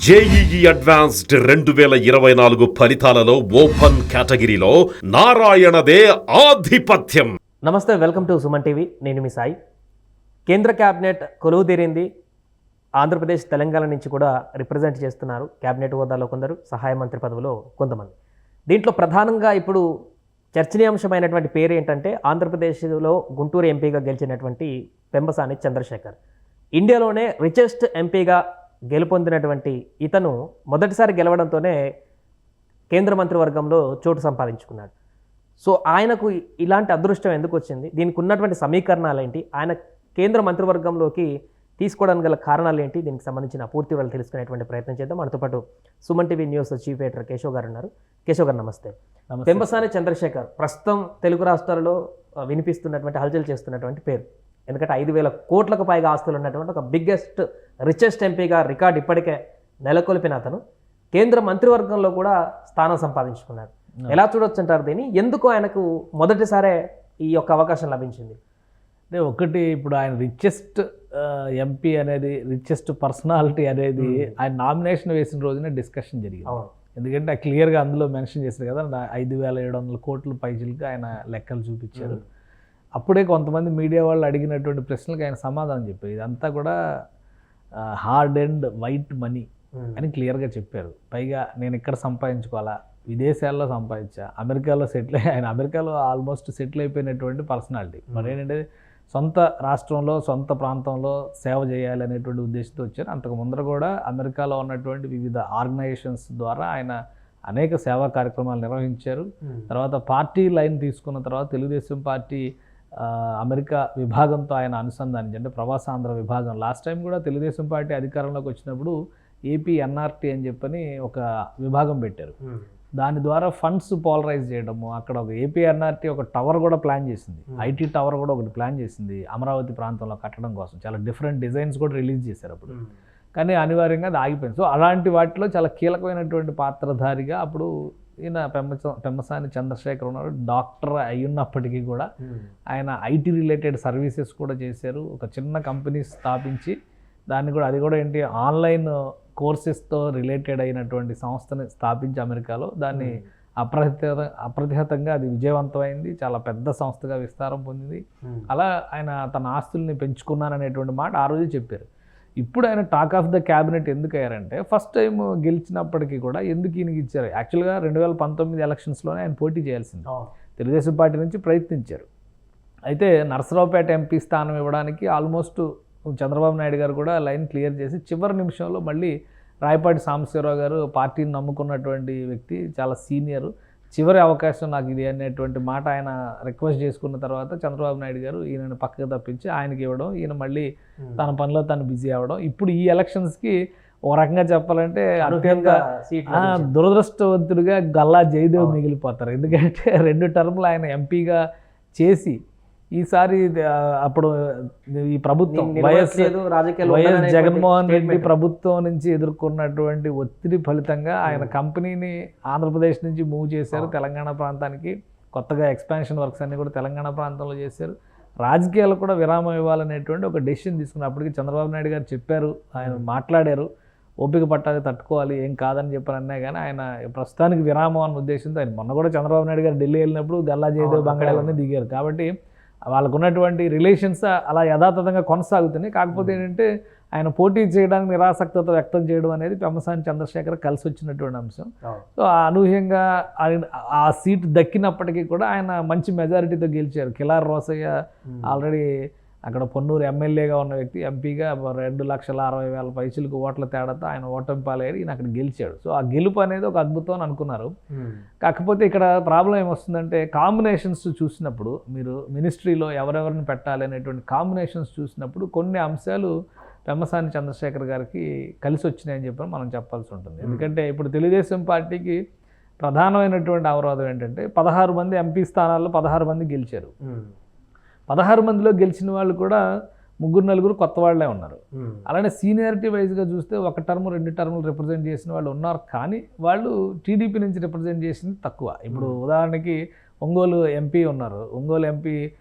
JEE advanced 2024 ఫలితాలలో open కేటగిరీలో నారాయణదే ఆధిపత్యం. నమస్తే, వెల్కమ్ టు సుమన్ టీవీ. నేను మీ సాయి. కేంద్ర క్యాబినెట్ కొలువు తీరింది. ఆంధ్రప్రదేశ్, తెలంగాణ నుంచి కూడా రిప్రజెంట్ చేస్తున్నారు. క్యాబినెట్ హోదాలో కొందరు, సహాయ మంత్రి పదవిలో కొంతమంది. దీంట్లో ప్రధానంగా ఇప్పుడు చర్చనీయాంశమైనటువంటి పేరు ఏంటంటే, ఆంధ్రప్రదేశ్లో గుంటూరు ఎంపీగా గెలిచినటువంటి పెంబసాని చంద్రశేఖర్. ఇండియాలోనే రిచెస్ట్ ఎంపీగా గెలుపొందినటువంటి ఇతను మొదటిసారి గెలవడంతోనే కేంద్ర మంత్రివర్గంలో చోటు సంపాదించుకున్నాడు. సో ఆయనకు ఇలాంటి అదృష్టం ఎందుకు వచ్చింది, దీనికి ఉన్నటువంటి సమీకరణాలు ఏంటి, ఆయన కేంద్ర మంత్రివర్గంలోకి తీసుకోవడానికి గల కారణాలు ఏంటి, దీనికి సంబంధించిన పూర్తి వివరాలు తెలుసుకునేటువంటి ప్రయత్నం చేద్దాం. మనతో పాటు Suman TV news chief editor Keshav గారు ఉన్నారు. కేశవ్ గారు నమస్తే. పెంబసాని చంద్రశేఖర్ ప్రస్తుతం తెలుగు రాష్ట్రాలలో వినిపిస్తున్నటువంటి, హల్చల్ చేస్తున్నటువంటి పేరు. ఎందుకంటే 5,000 కోట్లకు పైగా ఆస్తులు ఉన్నటువంటి ఒక బిగ్గెస్ట్, రిచెస్ట్ ఎంపీగా రికార్డు ఇప్పటికే నెలకొల్పిన అతను కేంద్ర మంత్రివర్గంలో కూడా స్థానం సంపాదించుకున్నాడు. ఎలా చూడొచ్చు అంటారు దీన్ని? ఎందుకు ఆయనకు మొదటిసారే ఈ యొక్క అవకాశం లభించింది? అంటే ఒకటి, ఇప్పుడు ఆయన రిచెస్ట్ ఎంపీ అనేది, రిచెస్ట్ పర్సనాలిటీ అనేది ఆయన నామినేషన్ వేసిన రోజునే డిస్కషన్ జరిగింది. ఎందుకంటే క్లియర్గా అందులో మెన్షన్ చేశారు కదా, 5,700 కోట్ల పైచిలకి ఆయన లెక్కలు చూపించారు. అప్పుడే కొంతమంది మీడియా వాళ్ళు అడిగినటువంటి ప్రశ్నలకు ఆయన సమాధానం చెప్పారు. ఇదంతా కూడా హార్డ్ అండ్ వైట్ మనీ అని క్లియర్గా చెప్పారు. పైగా నేను ఇక్కడ సంపాదించుకోవాలా, విదేశాల్లో సంపాదించా, అమెరికాలో సెటిల్ ఆయన అమెరికాలో ఆల్మోస్ట్ సెటిల్ అయిపోయినటువంటి పర్సనాలిటీ. మరి ఏంటంటే సొంత రాష్ట్రంలో, సొంత ప్రాంతంలో సేవ చేయాలి అనేటువంటి ఉద్దేశంతో వచ్చారు. అంతకు ముందర కూడా అమెరికాలో ఉన్నటువంటి వివిధ ఆర్గనైజేషన్స్ ద్వారా ఆయన అనేక సేవా కార్యక్రమాలు నిర్వహించారు. తర్వాత పార్టీ లైన్ తీసుకున్న తర్వాత తెలుగుదేశం పార్టీ అమెరికా విభాగంతో ఆయన అనుసంధానించి, అంటే ప్రవాసాంధ్ర విభాగం. లాస్ట్ టైం కూడా తెలుగుదేశం పార్టీ అధికారంలోకి వచ్చినప్పుడు ఏపీ ఎన్ఆర్టీ అని చెప్పని ఒక విభాగం పెట్టారు. దాని ద్వారా ఫండ్స్ పోలరైజ్ చేయడము, అక్కడ ఒక ఏపీ ఎన్ఆర్టీ ఒక టవర్ కూడా ప్లాన్ చేసింది, ఐటీ టవర్ కూడా ఒకటి ప్లాన్ చేసింది అమరావతి ప్రాంతంలో కట్టడం కోసం. చాలా డిఫరెంట్ డిజైన్స్ కూడా రిలీజ్ చేశారు అప్పుడు. కానీ అనివార్యంగా అది ఆగిపోయింది. సో అలాంటి వాటిలో చాలా కీలకమైనటువంటి పాత్రధారిగా అప్పుడు ఈయన పెంబసాని చంద్రశేఖర్ ఉన్నారు. డాక్టర్ అయ్యున్నప్పటికీ కూడా ఆయన ఐటీ రిలేటెడ్ సర్వీసెస్ కూడా చేశారు. ఒక చిన్న కంపెనీ స్థాపించి దాన్ని కూడా, అది కూడా ఏంటి, ఆన్లైన్ కోర్సెస్తో రిలేటెడ్ అయినటువంటి సంస్థని స్థాపించి అమెరికాలో దాన్ని అప్రతిహతంగా అది విజయవంతమైంది. చాలా పెద్ద సంస్థగా విస్తారం పొందింది. అలా ఆయన తన ఆస్తుల్ని పెంచుకున్నారనేటువంటి మాట ఆ రోజు చెప్పారు. ఇప్పుడు ఆయన టాక్ ఆఫ్ ద క్యాబినెట్ ఎందుకు అయ్యారంటే, ఫస్ట్ టైం గెలిచినప్పటికీ కూడా ఎందుకు ఈయనకి ఇచ్చారు, యాక్చువల్గా 2019 ఎలక్షన్స్లోనే ఆయన పోటీ చేయాల్సింది. తెలుగుదేశం పార్టీ నుంచి ప్రయత్నించారు. అయితే నరసరావుపేట ఎంపీ స్థానం ఇవ్వడానికి ఆల్మోస్ట్ చంద్రబాబు నాయుడు గారు కూడా లైన్ క్లియర్ చేసి, చివరి నిమిషంలో మళ్ళీ రాయపాటి సాంబశివరావు గారు పార్టీని నమ్ముకున్నటువంటి వ్యక్తి, చాలా సీనియరు, చివరి అవకాశం నాకు ఇది అనేటువంటి మాట ఆయన రిక్వెస్ట్ చేసుకున్న తర్వాత చంద్రబాబు నాయుడు గారు ఈయనను పక్కకు తప్పించి ఆయనకి ఇవ్వడం, ఈయన మళ్ళీ తన పనిలో తను బిజీ అవ్వడం. ఇప్పుడు ఈ ఎలక్షన్స్కి ఓ రకంగా చెప్పాలంటే అత్యంత దురదృష్టవంతుడిగా గల్లా జయదేవ్ మిగిలిపోతారు. ఎందుకంటే 2 టర్ములు ఆయన ఎంపీగా చేసి, ఈసారి అప్పుడు ఈ ప్రభుత్వం వైఎస్ జగన్మోహన్ రెడ్డి ప్రభుత్వం నుంచి ఎదుర్కొన్నటువంటి ఒత్తిడి ఫలితంగా ఆయన కంపెనీని ఆంధ్రప్రదేశ్ నుంచి మూవ్ చేశారు తెలంగాణ ప్రాంతానికి. కొత్తగా ఎక్స్పాన్షన్ వర్క్స్ అన్నీ కూడా తెలంగాణ ప్రాంతంలో చేశారు. రాజకీయాలు కూడా విరామం ఇవ్వాలనేటువంటి ఒక డెసిషన్ తీసుకున్నప్పటికీ చంద్రబాబు నాయుడు గారు చెప్పారు, ఆయన మాట్లాడారు, ఓపిక పట్టాలి, తట్టుకోవాలి, ఏం కాదని చెప్పని అన్నా కానీ ఆయన ప్రస్తుతానికి విరామం అన్న ఉద్దేశంతో ఆయన మొన్న కూడా చంద్రబాబు నాయుడు గారు ఢిల్లీ వెళ్ళినప్పుడు గల్లా జయదేవ్ బంగాళాలన్నీ దిగారు. కాబట్టి వాళ్ళకు ఉన్నటువంటి రిలేషన్స్ అలా యథాతథంగా కొనసాగుతున్నాయి. కాకపోతే ఏంటంటే ఆయన పోటీ చేయడానికి నిరాసక్తత వ్యక్తం చేయడం అనేది పెంబసాని చంద్రశేఖర్ కలిసి వచ్చినటువంటి అంశం. సో అనూహ్యంగా ఆ సీటు దక్కినప్పటికీ కూడా ఆయన మంచి మెజారిటీతో గెలిచారు. కిలార్ రోసయ్య ఆల్రెడీ అక్కడ పొన్నూరు ఎమ్మెల్యేగా ఉన్న వ్యక్తి ఎంపీగా 2,60,000 పైసలకు ఓట్ల తేడాతో ఆయన ఓటమి పాలయ్యారు. ఈయన అక్కడ గెలిచాడు. సో ఆ గెలుపు అనేది ఒక అద్భుతం అని అనుకున్నారు. కాకపోతే ఇక్కడ ప్రాబ్లం ఏమొస్తుందంటే, కాంబినేషన్స్ చూసినప్పుడు, మీరు మినిస్ట్రీలో ఎవరెవరిని పెట్టాలి అనేటువంటి కాంబినేషన్స్ చూసినప్పుడు కొన్ని అంశాలు పెంబసాని చంద్రశేఖర్ గారికి కలిసి వచ్చినాయని చెప్పి మనం చెప్పాల్సి ఉంటుంది. ఎందుకంటే ఇప్పుడు తెలుగుదేశం పార్టీకి ప్రధానమైనటువంటి అవరోధం ఏంటంటే, 16 మంది ఎంపీ స్థానాల్లో 16 మంది గెలిచారు. 16 మందిలో గెలిచిన వాళ్ళు కూడా 3-4 కొత్త వాళ్ళే ఉన్నారు. అలానే సీనియారిటీ వైజ్గా చూస్తే 1 టర్మ్ 2 టర్ములు రిప్రజెంట్ చేసిన వాళ్ళు ఉన్నారు. కానీ వాళ్ళు టీడీపీ నుంచి రిప్రజెంట్ చేసింది తక్కువ. ఇప్పుడు ఉదాహరణకి ఒంగోలు ఎంపీ ఉన్నారు. ఒంగోలు ఎంపీ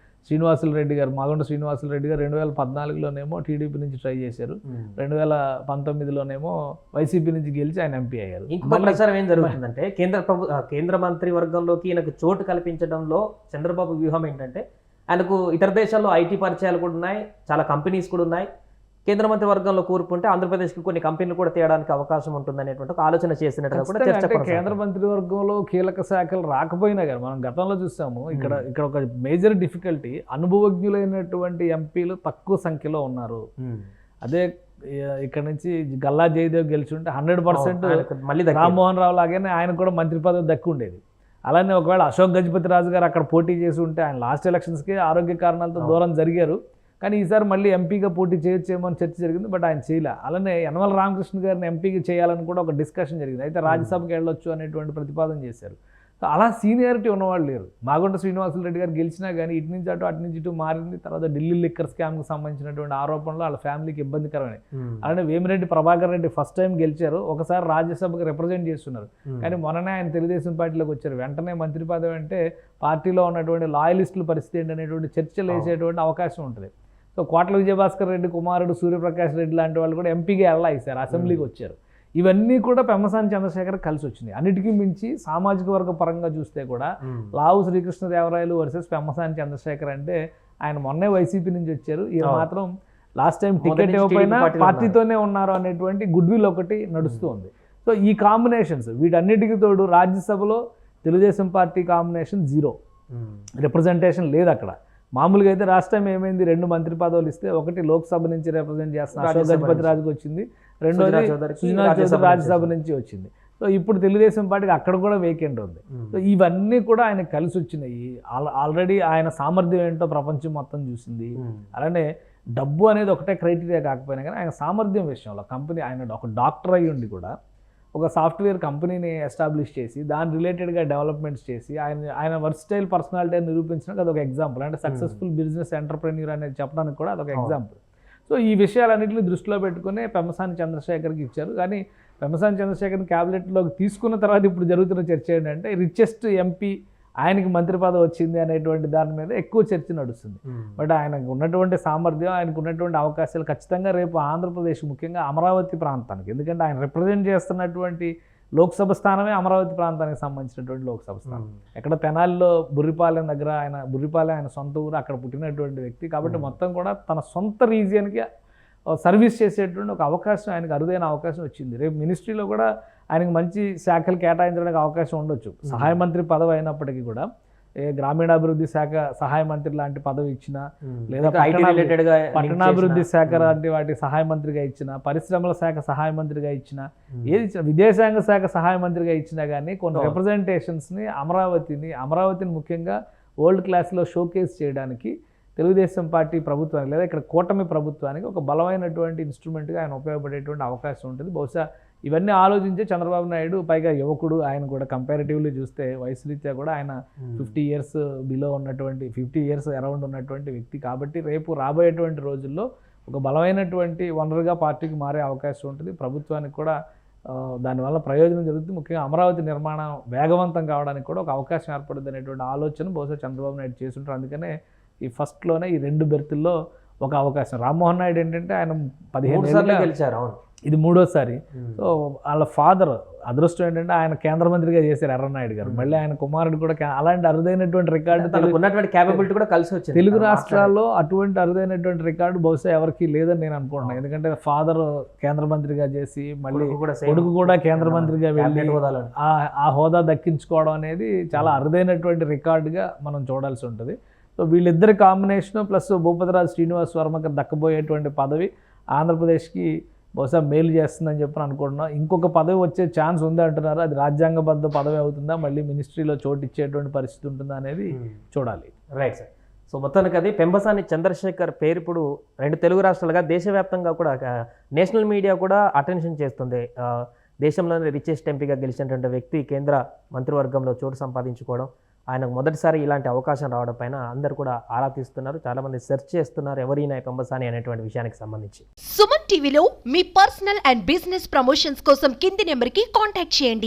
శ్రీనివాసులు రెడ్డి గారు, మాగొండ శ్రీనివాసులు రెడ్డి గారు 2014లోనేమో టీడీపీ నుంచి ట్రై చేశారు, 2019లోనేమో వైసీపీ నుంచి గెలిచి ఆయన ఎంపీ అయ్యారు. ఇంకొక ప్రచారం ఏం జరుగుతుందంటే కేంద్ర మంత్రి వర్గంలోకి ఈయనకు చోటు కల్పించడంలో చంద్రబాబు వ్యూహం ఏంటంటే ఆయనకు ఇతర దేశాల్లో ఐటీ పరిచయాలు కూడా ఉన్నాయి, చాలా కంపెనీస్ కూడా ఉన్నాయి, కేంద్ర మంత్రి వర్గంలో కూరుకుంటే ఆంధ్రప్రదేశ్కి కొన్ని కంపెనీలు కూడా తేయడానికి అవకాశం ఉంటుందనేటువంటి ఒక ఆలోచన చేసినట్టుగా కూడా చర్చ అంటే కేంద్ర మంత్రివర్గంలో కీలక శాఖలు రాకపోయినా కానీ మనం గతంలో చూసాము, ఇక్కడ ఒక మేజర్ డిఫికల్టీ అనుభవజ్ఞులైనటువంటి ఎంపీలు తక్కువ సంఖ్యలో ఉన్నారు. అదే ఇక్కడ నుంచి గల్లా జయదేవ్ గెలిచి ఉంటే 100% మళ్ళీ రామ్మోహన్ రావు లాగానే ఆయన కూడా మంత్రి పదవి దక్కి ఉండేది. అలానే ఒకవేళ అశోక్ గజపతి రాజు గారు అక్కడ పోటీ చేసి ఉంటే, ఆయన లాస్ట్ ఎలక్షన్స్కి ఆరోగ్య కారణాలతో దూరం జరిగారు, కానీ ఈసారి మళ్ళీ ఎంపీగా పోటీ చేయొచ్చేమో అని చర్చ జరిగింది, బట్ ఆయన చేయలే. అలానే యనమల రామకృష్ణ గారిని ఎంపీగా చేయాలని కూడా ఒక డిస్కషన్ జరిగింది, అయితే రాజ్యసభకి వెళ్ళొచ్చు అనేటువంటి ప్రతిపాదన చేశారు. సో అలా సీనియారిటీ ఉన్నవాళ్ళు లేరు. మాగొండ శ్రీనివాసులు రెడ్డి గారు గెలిచినా కానీ ఇటు నుంచి అటు నుంచి ఇటు మారింది. తర్వాత ఢిల్లీ లిక్కర్ స్కామ్కి సంబంధించినటువంటి ఆరోపణలు వాళ్ళ ఫ్యామిలీకి ఇబ్బందికరమే. అలానే వేమిరెడ్డి ప్రభాకర్ రెడ్డి ఫస్ట్ టైం గెలిచారు, ఒకసారి రాజ్యసభకి రిప్రజెంట్ చేస్తున్నారు, కానీ మొన్ననే ఆయన తెలుగుదేశం పార్టీలోకి వచ్చారు. వెంటనే మంత్రి పదవి అంటే పార్టీలో ఉన్నటువంటి లాయలిస్టుల పరిస్థితి ఏంటి అనేటువంటి చర్చలు వేసేటువంటి అవకాశం ఉంటుంది. సో కోట్ల విజయభాస్కర్ రెడ్డి కుమారుడు సూర్యప్రకాష్ రెడ్డి లాంటి వాళ్ళు కూడా ఎంపీగా వెళ్ళాయిస్తారు, అసెంబ్లీకి వచ్చారు. ఇవన్నీ కూడా పెమ్మసాని చంద్రశేఖర్ కలిసి వచ్చినాయి. అన్నిటికీ మించి సామాజిక వర్గ పరంగా చూస్తే కూడా లావు శ్రీకృష్ణదేవరాయలు వర్సెస్ పెమ్మసాని చంద్రశేఖర్ అంటే, ఆయన మొన్నే వైసీపీ నుంచి వచ్చారు, ఈయన మాత్రం లాస్ట్ టైం టికెట్ ఇవ్వకపోయినా పార్టీతోనే ఉన్నారు అనేటువంటి గుడ్ విల్ ఒకటి నడుస్తూ ఉంది. సో ఈ కాంబినేషన్స్ వీటన్నిటికీ తోడు రాజ్యసభలో తెలుగుదేశం పార్టీ కాంబినేషన్ 0, రిప్రజెంటేషన్ లేదు అక్కడ. మామూలుగా అయితే రాష్ట్రం ఏమైంది, 2 మంత్రి పదవులు ఇస్తే, ఒకటి లోక్సభ నుంచి రిప్రజెంట్ చేస్తున్న అశోక్ గజపతి రాజుకి వచ్చింది, రెండోది సుజనా చౌదరి రాజ్యసభ నుంచి వచ్చింది. సో ఇప్పుడు తెలుగుదేశం పార్టీకి అక్కడ కూడా వేకెంట్ ఉంది. సో ఇవన్నీ కూడా ఆయన కలిసి వచ్చినాయి. ఆల్రెడీ ఆయన సామర్థ్యం ఏంటో ప్రపంచం మొత్తం చూసింది. అలానే డబ్బు అనేది ఒకటే క్రైటీరియా కాకపోయినా కానీ ఆయన సామర్థ్యం విషయంలో కంపెనీ, ఆయన ఒక డాక్టర్ అయ్యి ఉండి కూడా ఒక సాఫ్ట్వేర్ కంపెనీని ఎస్టాబ్లిష్ చేసి దాని రిలేటెడ్గా డెవలప్మెంట్స్ చేసి ఆయన వర్స్టైల్ పర్సనాలిటీ నిరూపించడానికి అదొక ఎగ్జాంపుల్. అంటే సక్సెస్ఫుల్ బిజినెస్ ఎంటర్ప్రెన్యూర్ అనేది చెప్పడానికి కూడా అదొక ఎగ్జాంపుల్. సో ఈ విషయాలన్నింటినీ దృష్టిలో పెట్టుకుని పెమ్మసాని చంద్రశేఖర్కి ఇచ్చారు. కానీ పెమ్మసాని చంద్రశేఖర్ని క్యాబినెట్లోకి తీసుకున్న తర్వాత ఇప్పుడు జరుగుతున్న చర్చ ఏంటంటే రిచెస్ట్ ఎంపీ ఆయనకి మంత్రి పదవి వచ్చింది అనేటువంటి దాని మీద ఎక్కువ చర్చ నడుస్తుంది. బట్ ఆయనకు ఉన్నటువంటి సామర్థ్యం, ఆయనకు ఉన్నటువంటి అవకాశాలు ఖచ్చితంగా రేపు ఆంధ్రప్రదేశ్, ముఖ్యంగా అమరావతి ప్రాంతానికి, ఎందుకంటే ఆయన రిప్రజెంట్ చేస్తున్నటువంటి లోక్సభ స్థానమే అమరావతి ప్రాంతానికి సంబంధించినటువంటి లోక్సభ స్థానం. ఎక్కడ తెనాలిలో బుర్రిపాలెం దగ్గర, బుర్రిపాలెం ఆయన సొంత ఊరు, అక్కడ పుట్టినటువంటి వ్యక్తి కాబట్టి మొత్తం కూడా తన సొంత రీజియన్కి సర్వీస్ చేసేటువంటి ఒక అవకాశం, ఆయనకు అరుదైన అవకాశం వచ్చింది. రేపు మినిస్ట్రీలో కూడా ఆయనకు మంచి శాఖలు కేటాయించడానికి అవకాశం ఉండొచ్చు. సహాయ మంత్రి పదవి అయినప్పటికీ కూడా గ్రామీణాభివృద్ధి శాఖ సహాయ మంత్రి లాంటి పదవి ఇచ్చినా, లేదా పట్టణాభివృద్ధి శాఖ లాంటి వాటి సహాయ మంత్రిగా ఇచ్చినా, పరిశ్రమల శాఖ సహాయ మంత్రిగా ఇచ్చినా, ఏది ఇచ్చినా, విదేశాంగ శాఖ సహాయ మంత్రిగా ఇచ్చినా కానీ కొన్ని రిప్రజెంటేషన్స్ని అమరావతిని ముఖ్యంగా వరల్డ్ క్లాస్లో షోకేస్ చేయడానికి తెలుగుదేశం పార్టీ ప్రభుత్వానికి లేదా ఇక్కడ కూటమి ప్రభుత్వానికి ఒక బలమైనటువంటి ఇన్స్ట్రుమెంట్గా ఆయన ఉపయోగపడేటువంటి అవకాశం ఉంటుంది. బహుశా ఇవన్నీ ఆలోచించే చంద్రబాబు నాయుడు, పైగా యువకుడు, ఆయన కూడా కంపారిటివ్లీ చూస్తే వయసు రీత్యా కూడా ఆయన 50 years బిలో ఉన్నటువంటి, 50 years అరౌండ్ ఉన్నటువంటి వ్యక్తి కాబట్టి రేపు రాబోయేటువంటి రోజుల్లో ఒక బలమైనటువంటి వనరుగా పార్టీకి మారే అవకాశం ఉంటుంది. ప్రభుత్వానికి కూడా దానివల్ల ప్రయోజనం జరుగుతుంది. ముఖ్యంగా అమరావతి నిర్మాణం వేగవంతం కావడానికి కూడా ఒక అవకాశం ఏర్పడుతుంది అనేటువంటి ఆలోచన బహుశా చంద్రబాబు నాయుడు చేస్తుంటారు. అందుకనే ఈ ఫస్ట్లోనే ఈ 2 బెర్తుల్లో ఒక అవకాశం. రామ్మోహన్ నాయుడు ఏంటంటే ఆయన 15 ఏళ్ళు గెలిచారు, ఇది 3వసారి. సో వాళ్ళ ఫాదర్ అదృష్టం ఏంటంటే ఆయన కేంద్ర మంత్రిగా చేశారు ఎర్రనాయుడు గారు, మళ్ళీ ఆయన కుమారుడు కూడా. అలాంటి అరుదైనటువంటి రికార్డు, ఉన్నటువంటి క్యాపబిలిటీ కూడా కలిసి వచ్చింది. తెలుగు రాష్ట్రాల్లో అటువంటి అరుదైనైనటువంటి రికార్డు బహుశా ఎవరికి లేదని నేను అనుకుంటున్నాను. ఎందుకంటే ఫాదర్ కేంద్ర మంత్రిగా చేసి మళ్ళీ కొడుకు కూడా కేంద్ర మంత్రిగా వెళ్ళి ఆ హోదా దక్కించుకోవడం అనేది చాలా అరుదైనటువంటి రికార్డుగా మనం చూడాల్సి ఉంటుంది. సో వీళ్ళిద్దరి కాంబినేషను ప్లస్ భూపతిరాజు శ్రీనివాస్ వర్మకి దక్కబోయేటువంటి పదవి ఆంధ్రప్రదేశ్కి బహుశా మేలు చేస్తుందని చెప్పి అనుకుంటున్నాం. ఇంకొక పదవి వచ్చే ఛాన్స్ ఉంది అంటున్నారు. అది రాజ్యాంగబద్ధ పదవి అవుతుందా, మళ్ళీ మినిస్ట్రీలో చోటు ఇచ్చేటువంటి పరిస్థితి ఉంటుందా అనేది చూడాలి. Right sir. సో మొత్తానికి అది పెమ్మసాని చంద్రశేఖర్ పేరు ఇప్పుడు 2 తెలుగు రాష్ట్రాలుగా దేశవ్యాప్తంగా కూడా నేషనల్ మీడియా కూడా అటెన్షన్ చేస్తుంది. దేశంలోని రిచెస్ట్ ఎంపీగా గెలిచినటువంటి వ్యక్తి కేంద్ర మంత్రివర్గంలో చోటు సంపాదించుకోవడం, ఆయనకు మొదటిసారి ఇలాంటి అవకాశం రావడం పైన అందరూ కూడా ఆరా తీస్తున్నారు. చాలామంది సెర్చ్ చేస్తున్నారు ఎవరైనా పెమ్మసాని అనేటువంటి విషయానికి సంబంధించి. సుమన్ టీవీలో మీ పర్సనల్ అండ్ బిజినెస్ ప్రమోషన్స్ కోసం కింది నెంబర్కి కాంటాక్ట్ చేయండి.